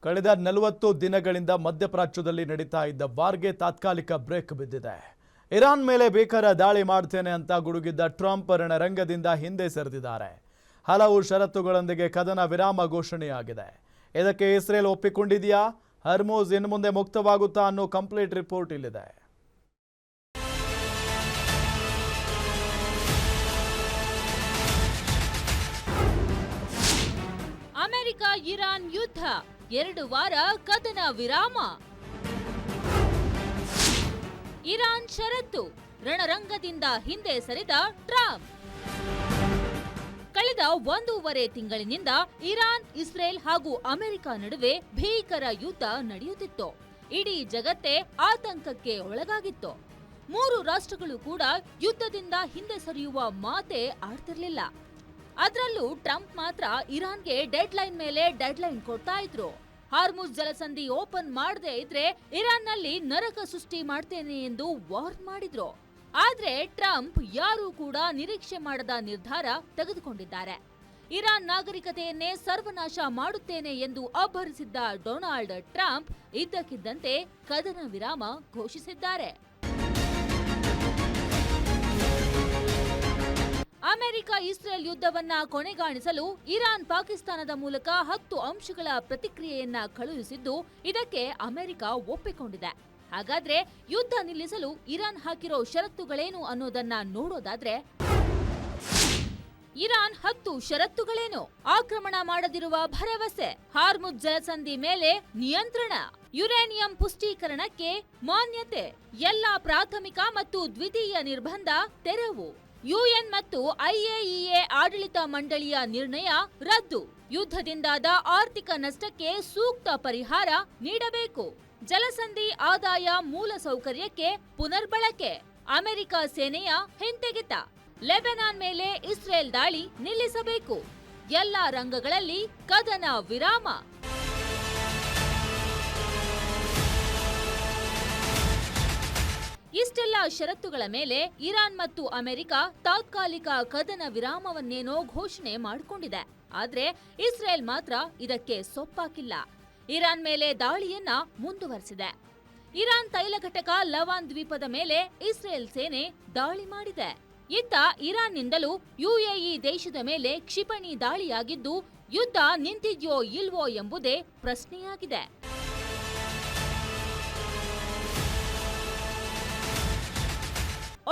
ಕಳೆದ 40 ದಿನಗಳಿಂದ ಮಧ್ಯಪ್ರಾಚ್ಯದಲ್ಲಿ ನಡೀತಾ ಇದ್ದ ವಾರ್ಗೆ ತಾತ್ಕಾಲಿಕ ಬ್ರೇಕ್ ಬಿದ್ದಿದೆ. ಇರಾನ್ ಮೇಲೆ ಬೇಕಾರ ದಾಳಿ ಮಾಡ್ತೇನೆ ಅಂತ ಗುಡುಗಿದ್ದ ಟ್ರಂಪ್ ರಣರಂಗದಿಂದ ಹಿಂದೆ ಸರಿದಿದ್ದಾರೆ. ಹಲವು ಷರತ್ತುಗಳೊಂದಿಗೆ ಕದನ ವಿರಾಮ ಘೋಷಣೆಯಾಗಿದೆ. ಇದಕ್ಕೆ ಇಸ್ರೇಲ್ ಒಪ್ಪಿಕೊಂಡಿದೆಯಾ? ಹರ್ಮುಜ್ ಇನ್ನು ಮುಂದೆ ಮುಕ್ತವಾಗುತ್ತಾ ಅನ್ನೋ ಕಂಪ್ಲೀಟ್ ರಿಪೋರ್ಟ್ ಇಲ್ಲಿದೆ. ಅಮೆರಿಕ ಇರಾನ್ ಯುದ್ಧ 2 ವಾರ ಕದನ ವಿರಾಮ. ಇರಾನ್ ಷರತ್ತು, ರಣರಂಗದಿಂದ ಹಿಂದೆ ಸರಿದ ಟ್ರಂಪ್. ಕಳೆದ 1.5 ತಿಂಗಳಿನಿಂದ ಇರಾನ್, ಇಸ್ರೇಲ್ ಹಾಗೂ ಅಮೆರಿಕ ನಡುವೆ ಭೀಕರ ಯುದ್ಧ ನಡೆಯುತ್ತಿತ್ತು. ಇಡೀ ಜಗತ್ತೇ ಆತಂಕಕ್ಕೆ ಒಳಗಾಗಿತ್ತು. 3 ರಾಷ್ಟ್ರಗಳು ಕೂಡ ಯುದ್ಧದಿಂದ ಹಿಂದೆ ಸರಿಯುವ ಮಾತೇ ಆಡ್ತಿರ್ಲಿಲ್ಲ. ಅದರಲ್ಲೂ ಟ್ರಂಪ್ ಮಾತ್ರ ಇರಾನ್ಗೆ ಡೆಡ್ಲೈನ್ ಮೇಲೆ ಡೆಡ್ಲೈನ್ ಕೊಡ್ತಾ ಇದ್ರು. ಹಾರ್ಮುಜ್ ಜಲಸಂಧಿ ಓಪನ್ ಮಾಡದೇ ಇದ್ರೆ ಇರಾನ್ನಲ್ಲಿ ನರಕ ಸೃಷ್ಟಿ ಮಾಡ್ತೇನೆ ಎಂದು ವಾರ್ನ್ ಮಾಡಿದ್ರು. ಆದ್ರೆ ಟ್ರಂಪ್ ಯಾರೂ ಕೂಡ ನಿರೀಕ್ಷೆ ಮಾಡದ ನಿರ್ಧಾರ ತೆಗೆದುಕೊಂಡಿದ್ದಾರೆ. ಇರಾನ್ ನಾಗರಿಕತೆಯನ್ನೇ ಸರ್ವನಾಶ ಮಾಡುತ್ತೇನೆ ಎಂದು ಅಬ್ಬರಿಸಿದ್ದ ಡೊನಾಲ್ಡ್ ಟ್ರಂಪ್ ಇದ್ದಕ್ಕಿದ್ದಂತೆ ಕದನ ವಿರಾಮ ಘೋಷಿಸಿದ್ದಾರೆ. ಅಮೆರಿಕ ಇಸ್ರೇಲ್ ಯುದ್ಧವನ್ನ ಕೊನೆಗಾಣಿಸಲು ಇರಾನ್ ಪಾಕಿಸ್ತಾನದ ಮೂಲಕ 10 ಅಂಶಗಳ ಪ್ರತಿಕ್ರಿಯೆಯನ್ನ ಕಳುಹಿಸಿದ್ದು, ಇದಕ್ಕೆ ಅಮೆರಿಕ ಒಪ್ಪಿಕೊಂಡಿದೆ. ಹಾಗಾದ್ರೆ ಯುದ್ಧ ನಿಲ್ಲಿಸಲು ಇರಾನ್ ಹಾಕಿರೋ ಷರತ್ತುಗಳೇನು ಅನ್ನೋದನ್ನ ನೋಡೋದಾದ್ರೆ, ಇರಾನ್ 10 ಷರತ್ತುಗಳೇನು? ಆಕ್ರಮಣ ಮಾಡದಿರುವ ಭರವಸೆ, ಹಾರ್ಮುಜ್ ಜಲಸಂಧಿ ಮೇಲೆ ನಿಯಂತ್ರಣ, ಯುರೇನಿಯಂ ಪುಷ್ಟೀಕರಣಕ್ಕೆ ಮಾನ್ಯತೆ, ಎಲ್ಲಾ ಪ್ರಾಥಮಿಕ ಮತ್ತು ದ್ವಿತೀಯ ನಿರ್ಬಂಧ ತೆರವು, ಯುಎನ್ ಮತ್ತು ಐಎಇಎ ಆಡಳಿತ ಮಂಡಳಿಯ ನಿರ್ಣಯ ರದ್ದು, ಯುದ್ಧದಿಂದಾದ ಆರ್ಥಿಕ ನಷ್ಟಕ್ಕೆ ಸೂಕ್ತ ಪರಿಹಾರ ನೀಡಬೇಕು, ಜಲಸಂಧಿ ಆದಾಯ ಮೂಲಸೌಕರ್ಯಕ್ಕೆ ಪುನರ್ಬಳಕೆ, ಅಮೆರಿಕ ಸೇನೆಯ ಹಿಂತೆಗೆತ, ಲೆಬನಾನ್ ಮೇಲೆ ಇಸ್ರೇಲ್ ದಾಳಿ ನಿಲ್ಲಿಸಬೇಕು, ಎಲ್ಲಾ ರಂಗಗಳಲ್ಲಿ ಕದನ ವಿರಾಮ. ಇಷ್ಟೆಲ್ಲ ಷರತ್ತುಗಳ ಮೇಲೆ ಇರಾನ್ ಮತ್ತು ಅಮೆರಿಕ ತಾತ್ಕಾಲಿಕ ಕದನ ವಿರಾಮವನ್ನೇನೋ ಘೋಷಣೆ ಮಾಡಿಕೊಂಡಿದೆ. ಆದ್ರೆ ಇಸ್ರೇಲ್ ಮಾತ್ರ ಇದಕ್ಕೆ ಸೊಪ್ಪಾಕಿಲ್ಲ. ಇರಾನ್ ಮೇಲೆ ದಾಳಿಯನ್ನ ಮುಂದುವರೆಸಿದೆ. ಇರಾನ್ ತೈಲ ಘಟಕ ಲವಾನ್ ದ್ವೀಪದ ಮೇಲೆ ಇಸ್ರೇಲ್ ಸೇನೆ ದಾಳಿ ಮಾಡಿದೆ. ಇತ್ತ ಇರಾನ್ನಿಂದಲೂ ಯುಎಇ ದೇಶದ ಮೇಲೆ ಕ್ಷಿಪಣಿ ದಾಳಿಯಾಗಿದ್ದು, ಯುದ್ಧ ನಿಂತಿದ್ಯೋ ಇಲ್ವೋ ಎಂಬುದೇ ಪ್ರಶ್ನೆಯಾಗಿದೆ.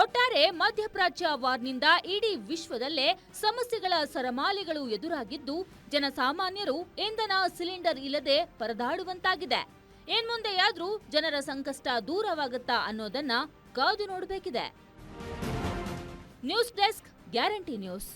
ಒಟ್ಟಾರೆ ಮಧ್ಯಪ್ರಾಚ್ಯ ವಾರ್ನಿಂದ ಇಡೀ ವಿಶ್ವದಲ್ಲೇ ಸಮಸ್ಯೆಗಳ ಸರಮಾಲೆಗಳು ಎದುರಾಗಿದ್ದು, ಜನಸಾಮಾನ್ಯರು ಇಂಧನ ಸಿಲಿಂಡರ್ ಇಲ್ಲದೆ ಪರದಾಡುವಂತಾಗಿದೆ. ಇನ್ಮುಂದೆಯಾದ್ರೂ ಜನರ ಸಂಕಷ್ಟ ದೂರವಾಗುತ್ತಾ ಅನ್ನೋದನ್ನ ಕಾದು ನೋಡಬೇಕಿದೆ. News desk, guarantee news.